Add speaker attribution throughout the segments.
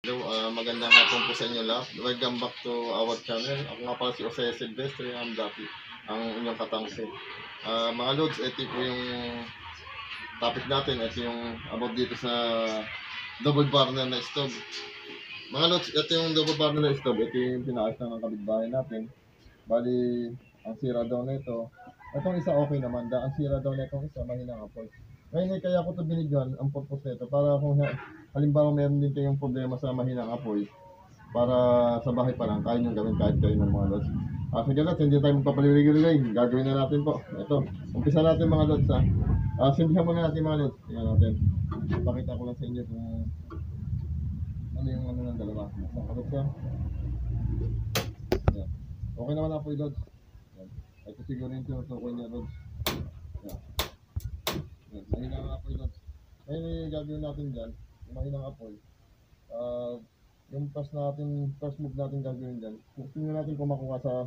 Speaker 1: Hello, magandang hapon po sa inyo lahat. Welcome back to our channel. Ako nga pala si Jose Silvestre, ang dati, ang inyong katangse. Mga Lods, ito po yung topic natin. Ito yung about dito sa double burner na stove. Mga Lods, ito yung double burner na stove. Ito yung pinaayos ng kapitbahay natin. Bali, ang sira daw na ito. Itong isa okay naman. Ang sira daw na itong isa, mahina apoy. Ngayon kaya ko ito binigyan ang purpose nito para kung halimbawa meron din kayong problema sa mahinang apoy, para sa bahay pa lang, kaya nyo gawin kahit kayo ng mga lods. Sige lods, hindi tayo magpapaliligay. Gagawin na natin po. Ito, umpisa natin mga lods ha. Sindihan muna natin mga lods. Tingnan natin. Pakita ko lang sa inyo kung ano yung ano ng dalawa. Sa lods ha. Yan. Okay naman apoy lods. Yan. Ito siguro yung tinutukoy niya lods. Yan. Yan. Mahinang apoy lods. Ngayon gagawin natin dyan. Mahinang apoy. Yung first move natin gagawin dyan, tingnan natin kung makuha sa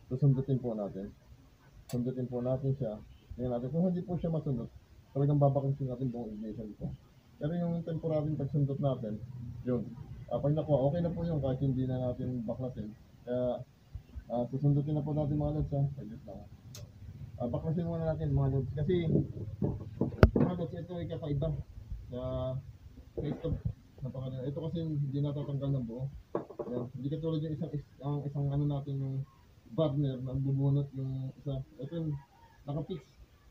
Speaker 1: susundutin po natin. Sundutin po natin siya. Tingnan natin, kung hindi po siya masundot, talagang babaklasin natin buong ignition po. Pero yung temporary pagsundot natin, yun. Pag nakuha, okay na po yun kahit hindi na natin baklasin. Kaya, susundutin na po natin mga lods ha. Saglit lang. Baklasin muna natin mga lods. Kasi, mga lods, ito ay kakaiba. Sa stove. Ito kasi hindi natatanggal ng buo. Yan. Hindi katulad yung isang ano natin yung burner na bubunot yung isa. Ito yung nakapix.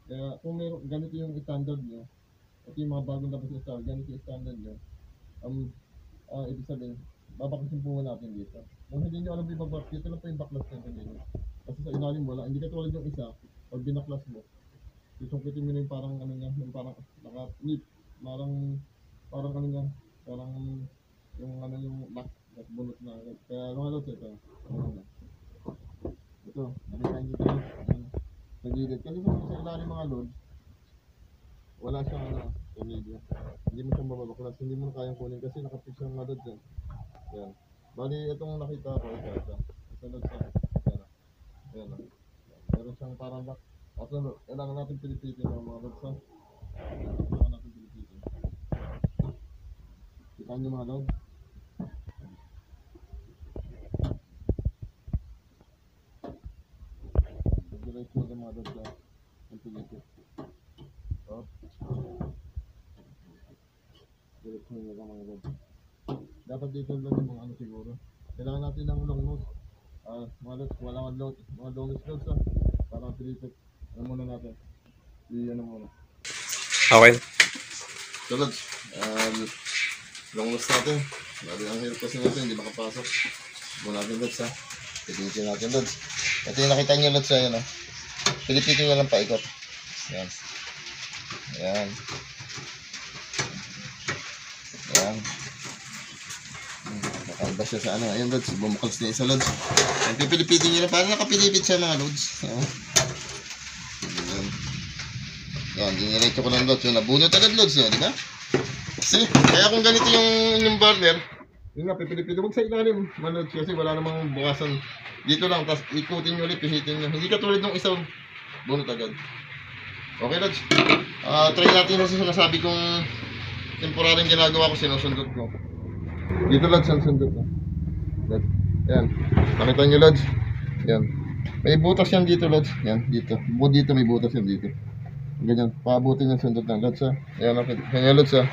Speaker 1: Kaya kung meron ganito yung standard nyo, ito yung mga bagong labas na style, ganito yung standard nyo. Ibig sabihin, babakasin po natin dito. Kung hindi nyo alam yung babak, dito lang po yung baklas nyo. Kasi sa ilalim wala, hindi katulad yung isa, pag binaklas mo, isungkitin mo na yung parang ano niya, yung parang naka-nip, parang ano niya, parang yung ano yung lock at bunot na. Kaya mga lods, ito nakita nyo ito sa gilid. Kasi sa ilalim mga lods, wala siyang ano sa media, hindi mo siyang mababaklas, hindi mo na kayang kunin kasi nakapix yung mga lods yan. Yan, bali itong nakita ko isa lods yan, meron siyang parang lock. Also kailangan natin pilipitin ng mga lods ha. Kailangan natin pilipitin. Kita nyo mga lods. Diretso na mga lods ha. Ang pilitin. Diretso na mga lods. Dapat dito lang yung mga ano siguro. Kailangan natin ng long nose. Mga lods, wala mga longest lods ha. Para pilitin. Ano muna natin? Ano muna.
Speaker 2: Okay.
Speaker 1: So lods, long nose natin. Lagi ang hirap kasi natin, hindi makapasok. Muna natin lods ha. Pilitin natin lods. Ito yung nakita nyo lods ha, yan ha. Pilipitin nyo lang paikot. Yan. Yan. Yan. Nakalba siya sa ano. Ayan lods, bumukals na isa lods. Yan, pipilipitin nyo lang. Parang nakapilipit siya mga lods. Yan. Yan, diniretso ko lang lods. Yan, nabunot agad lods yun, di ba? Kasi, kaya kung ganito yung burner, yun nga, pipilipin. Huwag sa ilalim, manood kasi wala namang bukasan. Dito lang, tapos ikutin nyo ulit, pihitin nyo. Hindi katulad ng isang bunot agad. Okay, Lods. Try natin yung sinasabi kong temporaryong ginagawa ko, sinusundot ko. Dito, Lods, ang sundot ko. Lods. Yan. Nakita nyo, Lods. Yan. May butas yan dito, Lods. Yan, dito. Dito may butas yan dito. Ganyan. Paabutin yung sundot ng Lods, ha. Yan, okay. Yan, Lods, ha.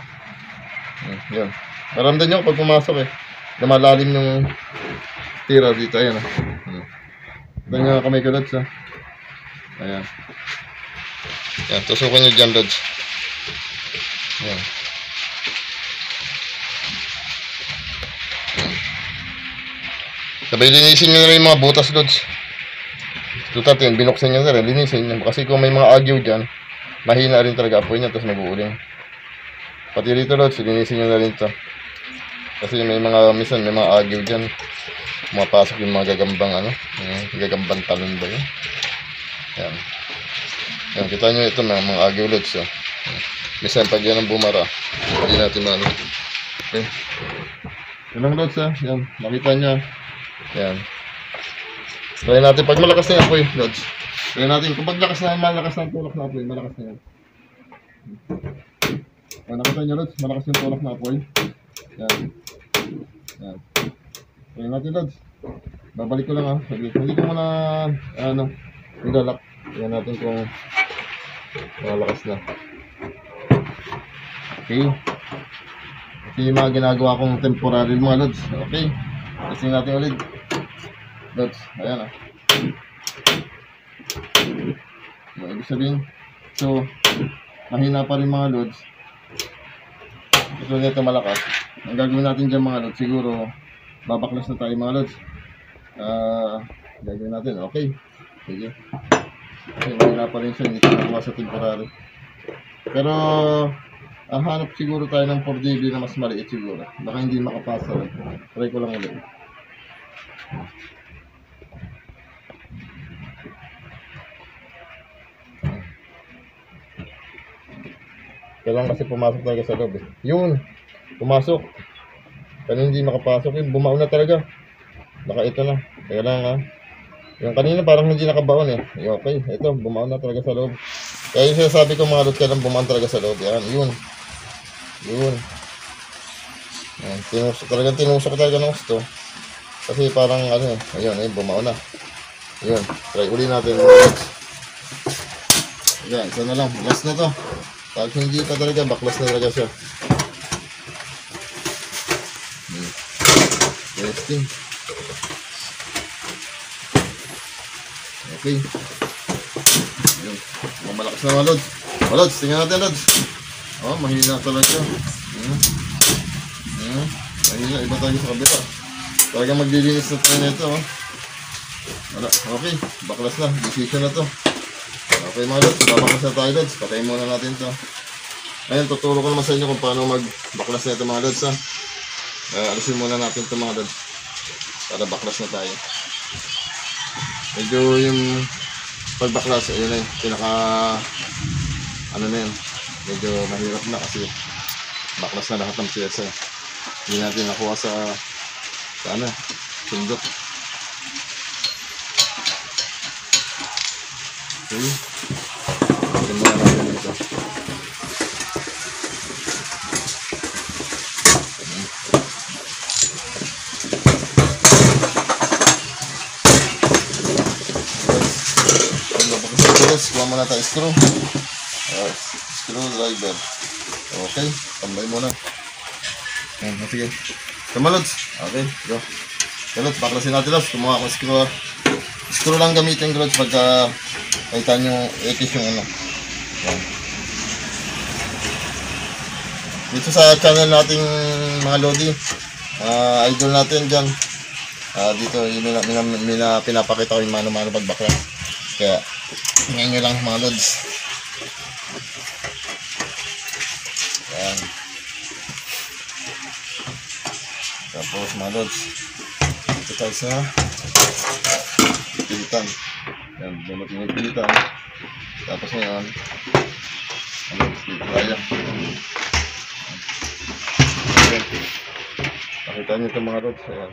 Speaker 1: Yan. Maramdaman nyo pag pumasok na malalim yung tira dito. Ayan. Ito nga kamay ko Lods ha. Ayan. Ayan. Tusukan nyo dyan Lods. Ayan. Sabay linisin nyo na rin yung mga butas Lods. Ito natin, binuksan nyo na rin. Linisin nyo. Kasi kung may mga agyo dyan, mahina rin talaga apoy nyo. Tapos mag-uuling. Pati rito Lods, linisin nyo na rin ito. Kasi may mga, minsan may mga agyo dyan. Pumapasok yung mga gagambang ano. Gagambang talon ba yun? Yan. Yan, kita nyo ito mga agyo Lods. Minsan pag yan ang bumara, hindi natin maano. Okay. Yan lang Lods ha. Yan, makita nyo. Yan. Try natin pag malakas na yan apoy Lods. Try natin kung pag malakas na ang tulak na apoy, malakas na yan. Nakita nyo Lods, malakas yung tulak na apoy. Yan. Ayan natin, Lods. Babalik ko lang ha. Hindi ko muna, nilalak. Ayan natin kung malakas na. Okay. Ito yung mga ginagawa kong temporary mga Lods. Okay. Testing natin ulit. Lods. Ayan ha. Ibig sabihin, so, mahina pa rin mga Lods. Ito nito malakas. Ang gagawin natin dyan mga Lods, siguro, babaklas na tayo mga Lods. Gagawin natin, okay. Sige. Okay, mahina pa rin siya, hindi ko nakuha sa temporary. Pero, hanap siguro tayo ng 4dB na mas maliit siguro. Baka hindi makapasa rin. Try ko lang ulit. Kailangan kasi pumasok talaga sa loob eh. Yun! Pumasok. Kanina hindi makapasok yun. Bumaon na talaga. Baka ito na. Kaya lang ha. Yung kanina parang hindi nakabaon eh. Okay. Ito. Bumaon na talaga sa loob. Kaya yung sinasabi ko mga Lods, kailangan bumaon talaga sa loob. Yan. Yun. Yun. Yan. Tinusok talaga ng gusto. Kasi parang ano eh. Ayun. Bumaon na. Yun. Try uli natin. Yan. Ito na lang. Last na to. Pag hindi pa talaga, baklas na talaga siya. Testing. Okay. Ayun. Malakas na mga Lods. Lods, tingnan natin Lods. Oh, mahina talaga. Mahina. Iba tayo sa kabila. Talagang maglilinis na tayo nito. Oh. Wala. Okay. Baklas na. Decision na to. Okay mga Lods, babaklas na tayo Lods. Patayin muna natin to. Ayan, tuturo ko naman sa inyo kung paano magbaklas na ito mga Lods ha. Alisin muna natin ito mga Lods. Para baklas na tayo. Medyo yung pagbaklas, ayun na yung pinaka ano na yun. Medyo mahirap na kasi baklas na lahat ng pyesa. Hindi natin nakuha sa ano, sundot. Okay. Ito muna natin ito. Kuha muna tayo screw. Screwdriver. Okay. Tambay muna. Sige. Come Lods. Okay. Go. Okay Lods. Baklasin natin Lods. Kumuha akong screw. Screw lang gamitin ko Lods pagka kaitan nyo itis yung ano. Yan. Dito sa channel nating mga Lodi. Idol natin dyan. Dito pinapakita ko yung mano-mano pagbaklas. Kaya tingnan nyo lang mga Lods. Yan. Tapos mga Lods, ito tayo sa pilitan. Yan, dumating yung pilitan. Tapos ngayon, dito tayo. Nakita nyo ito mga Lods. Ayan.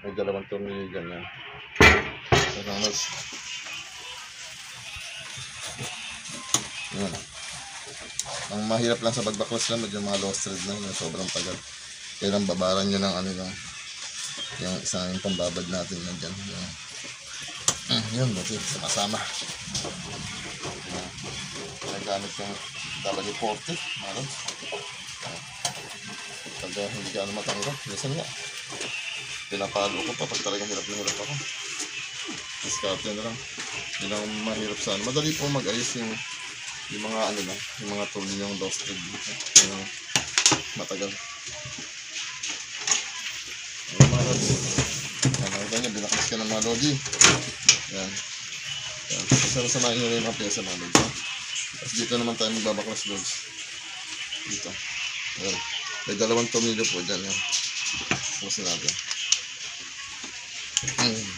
Speaker 1: May dalawang tornilyo dyan. Yan. Ayan mga Lods. Yan. Ang mahirap lang sa pagbaklas lang, medyo mga lost thread lang, sobrang tagal. Kailang babaran nyo ng ano lang, yung isang yung pambabad natin na dyan. Yun, buti, sama-sama. Nagamit yung W40, malam. Pag hindi ka ano matanggap, minsan nga. Pinapalo ko pa pag talagang hirap na hirap ako. Discarte na lang. Yun ang mahirap saan. Madali po mag-ayos yung mga ano na, yung mga tool yung lost thread dito. Yung matagal. Ayan mga Lods. Ayan, nakita nyo, binaklas ka ng mga Lodi. Ayan. Ayan. Kasama-samahin nyo rin yung mga pyesa mga Lods. Tapos dito naman tayo magbabaklas Lods. Dito. Ayan. May dalawang tornilyo po dyan. Ayan. Tapos natin. Ayan.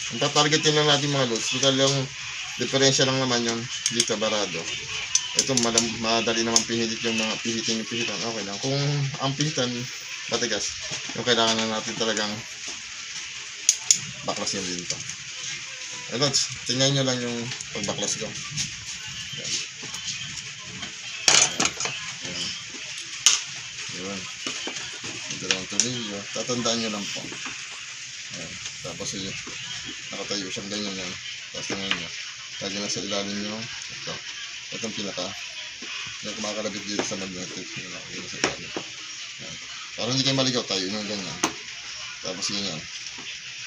Speaker 1: Ang tatargetin lang natin mga Lods, total yung diferensya lang naman yung dito barado. Ito madali naman pihitin yung pihitan. Okay lang. Kung ang pihitan matigas, yung kailangan na natin talagang baklasin din ito. Lods, tingnan nyo lang yung pagbaklas ko. Yan. Yan. Yan. Yung dalawang tornilyo. Tatandaan nyo lang po. Yan. Tapos nakatayo siyang ganyan yan. Tapos tingnan nyo. Lagi na sa ilalim nyo. Ito. Itong pinaka. Yung kumakalabit dito sa magnetic. Yung nakakita sa ilalim. Yan. Para hindi kayo maligaw tayo yung ganyan. Tapos ganyan.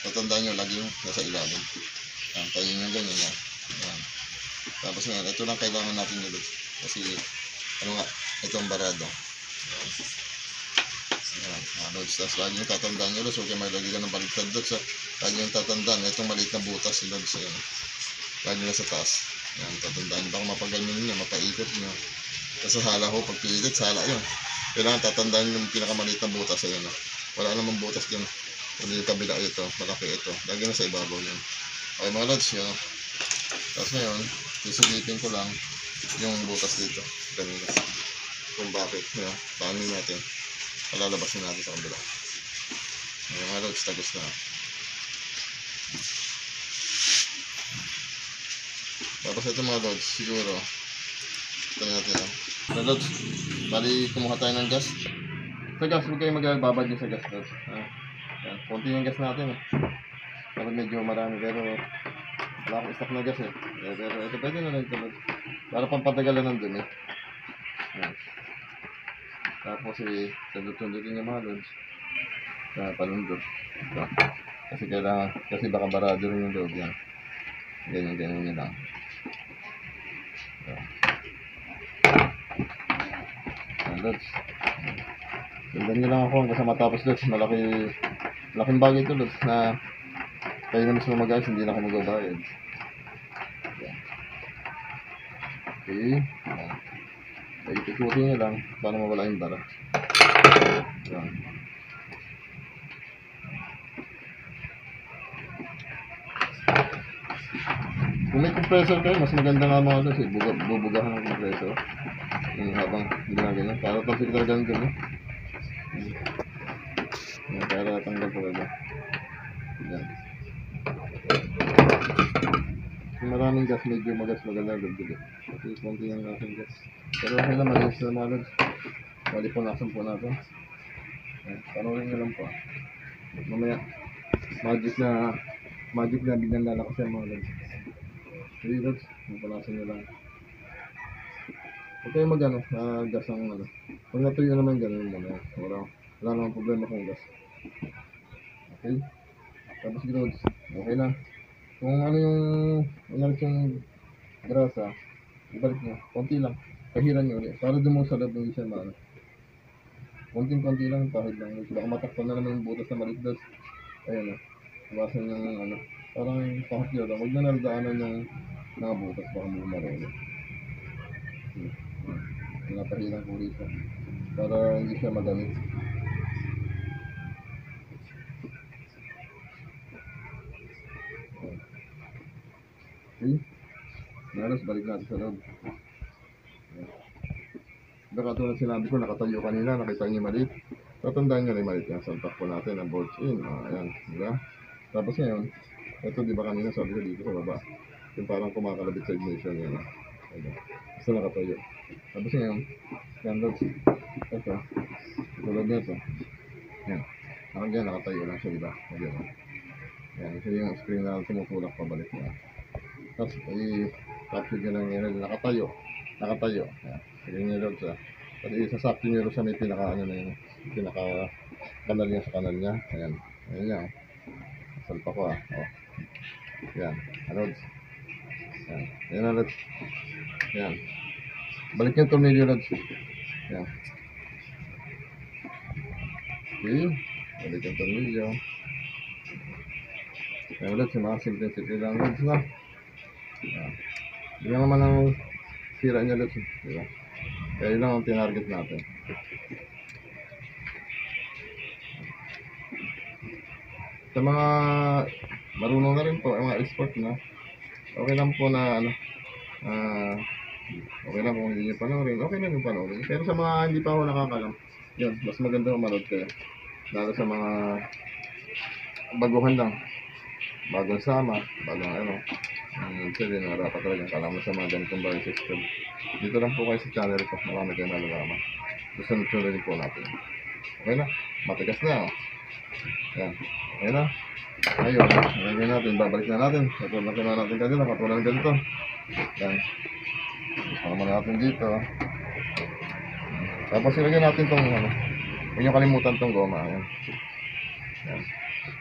Speaker 1: Tatandaan nyo lagi yung nasa ilalim. Yan, tayo yung ganyan yan. Yan. Tapos ngayon, ito lang kailangan natin ulit. Kasi, ano nga, itong barado. Yan. Yan. Lods. Tapos lagi yung tatandaan nyo, Lods. Huwag kayo maglagay ka ng baliktad, Lods. Lagi yung tatandaan. Itong maliit na butas, Lods. Yan. Lagi na sa taas. Yan, tatandaan nyo. Baka mapaganyan nyo, mapaikot nyo. Kasi hala ho, pag pilit, hala yun. Kailangan tatandaan yung pinakamaliit na butas. Ayan, wala namang butas dyan. Kundi yung kabila ito, malaki ito. Lagi na sa ibabaw yun. Okay mga Lods, yun. Tapos ngayon, isilipin ko lang yung butas dito. Ganun na. Kung bakit, yun. Paano natin. Palalabasin natin sa kabila. Okay mga Lods, tagos na. Tapos ito mga Lods, siguro. Ito natin lang. Mga Lods, bali kumuha tayo ng gas. Sa gas, huwag kayo magbabad nyo sa gas, Lods. Yan, konti yung gas natin. Pero medyo marami, pero wala akong stock na gas eh. Pero ito pwede na lang ito. Para pampatagalan ng dumi. Yan. Tapos sundot-sundotin yung mga Lods. Sa palundot. Ito. Kasi kailangan, kasi baka barado rin yung loob yan. Ganyan nyo lang. Ito. Yan Lods. Sundan nyo lang ako hanggang sa matapos Lods. Malaking bagay ito Lods na kayo na mismo mag-ayos, hindi na ako magbabayad. Yan. Okay. Yan. Ikutin nyo lang para mawala yung bara. Yan. Kung may compressor kayo, mas maganda nga mga Lods. Bubugahan ng compressor. Yung habang ginagawa. Para tapos talaga ng dumi. Yan. Para tanggal talaga. Yan. Kung maraming gas, medyo maganda gagawin. Kasi konti yung aking gas. Pero okay na, malinis na mga Lods. Bali po nasan po natin. Panoorin nyo lang po. Mamaya, magic na biglang lalakas yan mga Lods. Sige Lods, mapalasan nyo lang. Huwag kayo gas ang ano. Pag natuyo naman gano'n muna. Wala namang problema kung gas. Okay? Tapos Lods, okay na. Kung ano yung grasa, ibalik nyo. Konti lang. Pahiran nyo ulit. Para doon mo sa loob ng isa maano. Konting-konti lang, pahid lang. Baka matakpan na naman yung butas na maliit Lods. Ayan o. Iwasan yung parang pahid lang. Huwag na naldaanan yung mga butas. Baka bumarelo. Pinapahiran ko rito. Para hindi siya madamit. Okay. Meron, balik natin sa loob. Baka tulad sinabi ko, nakatayo kanina, nakita niyo maliit. Tatandaan nyo na yung maliit yan. Saltak po natin ang bolts in. Ayan, diba? Tapos ngayon, ito diba kanina sabi ko dito sa baba. Yung parang kumakalabit sa ignition yan. Ayan. Basta nakatayo. Tapos ngayon, yan Lods. Ito, tulad nito. Yan. Nakatayo lang siya, diba? Ayan. Yan, ito yung screen na tumutulak pabalik na. Tapos, i-capture nyo lang yan. Nakatayo. Yan. Sige nyo Lods Pati isasakto nyo sa may pinaka kanal niya sa kanal niya. Ayan. Ayan niya. Salpa ko Yan. Lods. Yan. Ayan na Lods. Yan. Balik yung tornilyo Lods. Yan. Okay. Balik yung tornilyo. Ayan Lods. Yung mga simple lang Lods na. Yan. Hindi naman ang sira niya Lods. Diba? Kaya yun lang ang tinarget natin. Sa mga marunong na rin po, mga expert na, okay lang po na okay lang kung hindi nyo panoorin, okay lang yung panoorin. Pero sa mga hindi pa ako nakakalam, yun, mas maganda manood kayo. Lalo sa mga baguhan lang. bagong sama, bagong ano, kasi din wala pa talaga kalaman sa mga ganitong bagay system. Dito lang po kayo sa channel ko, marami kayong nalalaman. Sunod-sunod din po natin. Okay na, matigas na. Yan, okay na. Ayun, lagyan natin, babalik na natin. Katulad na natin kanina, katulad ng ganito. Yan, sama natin dito. Tapos ilagyan natin tong ano, huwag nyo kalimutan tong goma. Yan. Yan.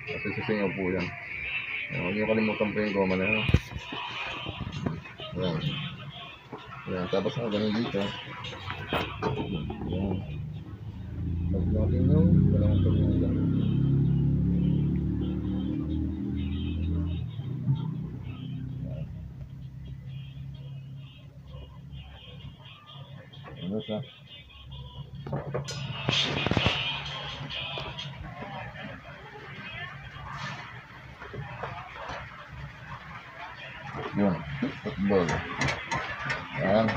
Speaker 1: Kasi sisingaw po yan. Yan. Huwag nyo kalimutan po yung goma na yan. Yan. Yan. Tapos ang ganun dito. Yan. Lagyan natin yung dalawang tulong yan. Ano siya? Yun, football. Yan.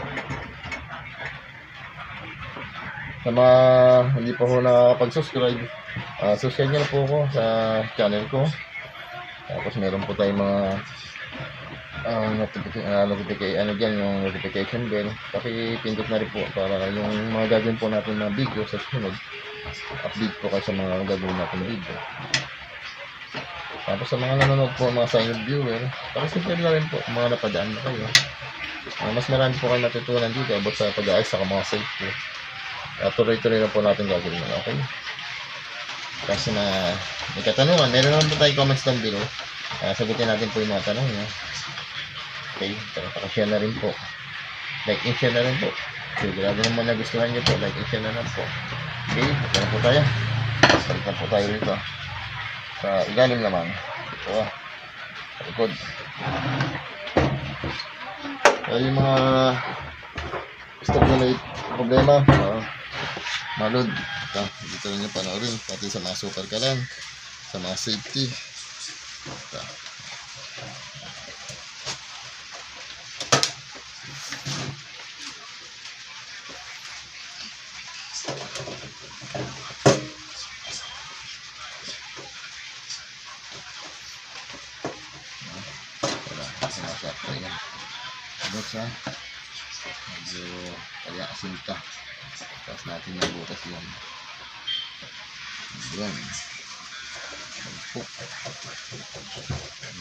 Speaker 1: Sa mga hindi pa ho nakakapag-subscribe, subscribe nyo na po ako sa channel ko. Tapos meron po tayong mga notification bell. Pakipindot na rin po para yung mga gagawin po natin na video sa sunod, update po kayo sa mga gagawin natin video. Tapos sa mga nanonood po, mga silent viewer, pakisubscribe na rin po mga napadaan na kayo. Mas marami po kayo matutunan dito about sa pag-aayos sa mga safety. Tuloy-tuloy na po natin gagawin na, okay? Kasi na may katanungan, meron naman po tayo comments down below. Sagutin natin po yung mga tanong nyo. Okay, pakishare na rin po. Like and share na rin po. Sigurado naman na gustuhan nyo po, like and share na rin po. Okay, ito na po tayo. Balik na po tayo rito. Sa ilalim naman. Ito, sa likod. Yung mga stop na may problema, malod. Dito rin yung panoorin, pati sa mga super kalan, sa mga safety. Ito. Sa medyo kaya asinta, tapos natin yung butas yan. Yan,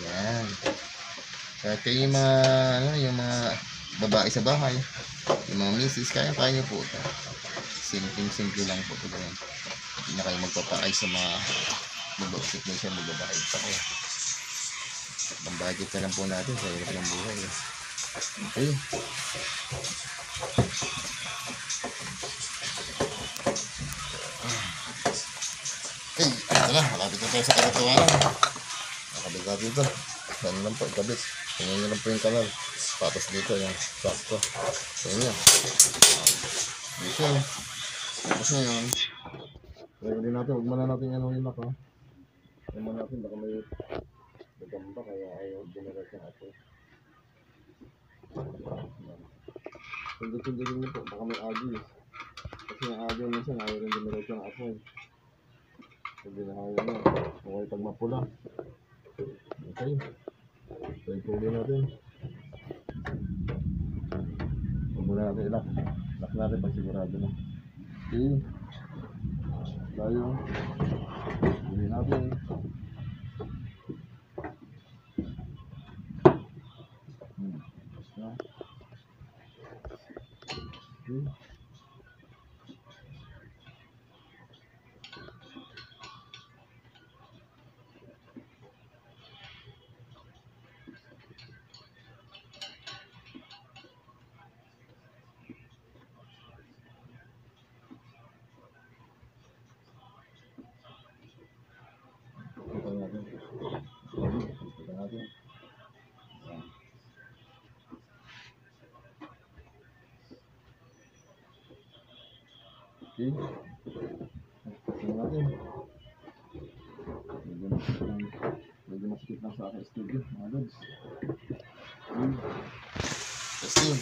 Speaker 1: yan. Kaya yung mga ano, yung mga babae sa bahay, yung mga misis, kaya nyo po ito. Simple lang po ito. Hindi na kayo magpapaay sa mga mabausip na siya, magbabahay pa kayo. Ang budget na lang po natin sa hirap ng buhay. Okay. Okay, ito na. Malapit na tayo sa kalatuanan. Nakabit natin ito. Saan lang po, ikabit. Tingnan nyo lang po yung kanal. Patas dito, yung sakto. Tingnan nyo. Dito. Tapos na yun. Kaya din natin, huwag muna natin ano yung naka. Huwag muna natin, baka may gagamba, kaya ayaw generate yung ato. Sundot-sundotin nyo po, baka may agi. Kasi yung agi minsan, ayaw rin generate yung ato. Hindi na ayaw na. Okay, pag mapula. Okay. So, ipuli natin. Huwag muna natin ilak. Ilak natin pag sigurado na. Okay. Tayo. Ipuli natin. Okay. Tingnan natin. Medyo masikip lang sa aking studio, mga lods. Testing.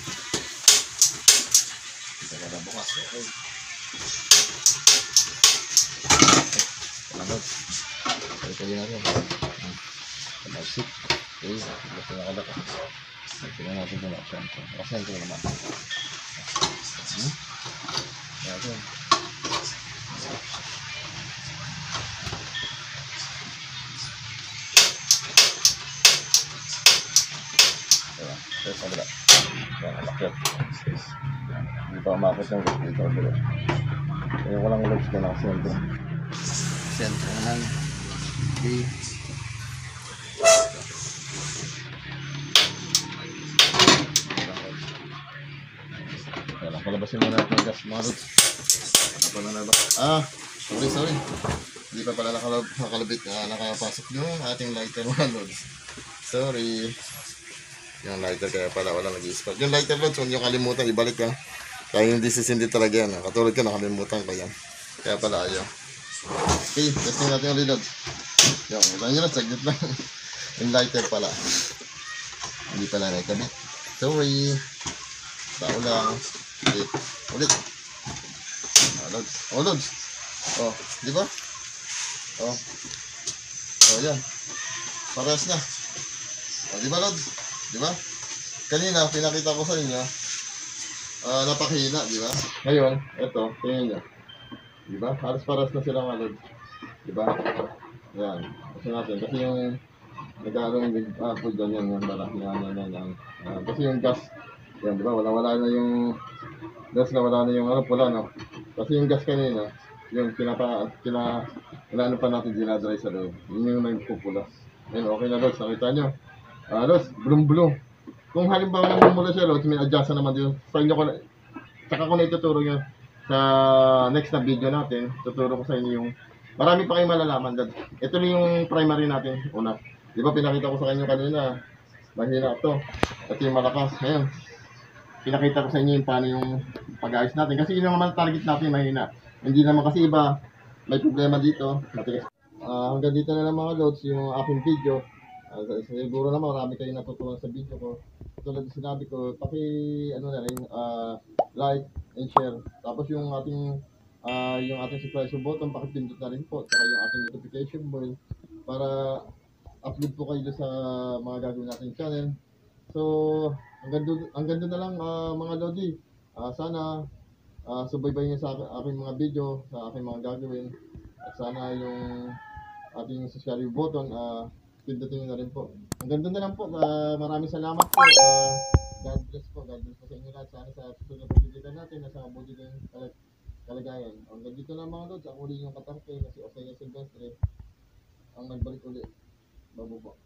Speaker 1: Kita ka na bukas. Okay. Mga lods. Ito natin. That's it. Okay, ito na kalak. Tingnan natin kung nakasentro. Nakasentro naman. Ayan. Ito sa kabila. Ayan, kalakit. Hindi pa umakit yung gas dito kabila. Kaya walang logs na nakasentro. Sentro naman. Okay. Ayan, palabasin mo natin yung gas mga logs. Ano na ba? Sorry. Hindi pa pala nakalabit na nakapasok yung ating lighter mga lods. Sorry. Yung lighter kaya pala wala nag-i-spot. Yung lighter lods, huwag nyo kalimutan, ibalik ha. Kaya hindi sisindi talaga yan. Katulad ka, nakalimutan pa yan. Kaya pala ayaw. Okay, testing natin yung reload. Yung, wala nyo na, saglit lang. Yung lighter pala. Hindi pala nakikabit. Sorry. Tao lang. Ulit. Lods. Lods. Di ba? Yan. Parehas na. Di ba, Lods? Di ba? Kanina, pinakita ko sa inyo, napakahina, di ba? Ngayon, ito, tingnan nyo. Di ba? Halos paras na sila mga Lods. Di ba? Yan. Kasi natin, kasi yung nag-aaroon yung food dyan, yan, pala. Yan. Kasi yung gas, yan, di ba? Wala na yung gas na wala na yung pula, no? Kasi yung gas kanina, yung ano pa natin dinadry sa loob. Yun yung nagpupula. Ayun, okay na Lods, nakita nyo. Lods, blum-blum. Kung halimbawa naman mula siya Lods, may adjust naman din. Sa inyo ko na, saka ko na ituturo nyo sa next na video natin. Tuturo ko sa inyo yung, marami pa kayong malalaman Lods. Ito na yung primary natin, una. Di ba pinakita ko sa inyo kanina, mahina ito. Ito yung malakas. Ngayon, pinakita ko sa inyo yung paano yung pag-ayos natin. Kasi yun naman target natin, mahina. Hindi naman kasi iba, may problema dito. Hanggang dito na lang mga Lods, yung aking video. Siguro naman marami kayong natutunan sa video ko. Tulad ng sinabi ko, like and share. Tapos yung ating subscribe button, pakipindot na rin po. Saka yung ating notification bell para upload po kayo sa mga gagawin nating channel. So, hanggang doon na lang mga Lodi. Sana subaybayin niyo sa aking mga video, sa aking mga gagawin. At sana yung ating subscribe button, pindutin niyo na rin po. Hanggang doon na lang po. Maraming salamat po. God bless po. God bless po sa inyo lahat. Sana sa susunod na pagkikita natin, nasa mabuti din kalagayan. Hanggang dito na mga Lods. Ang uli yung katangke na si Osea Silvestre ang nagbalik ulit. Bago po.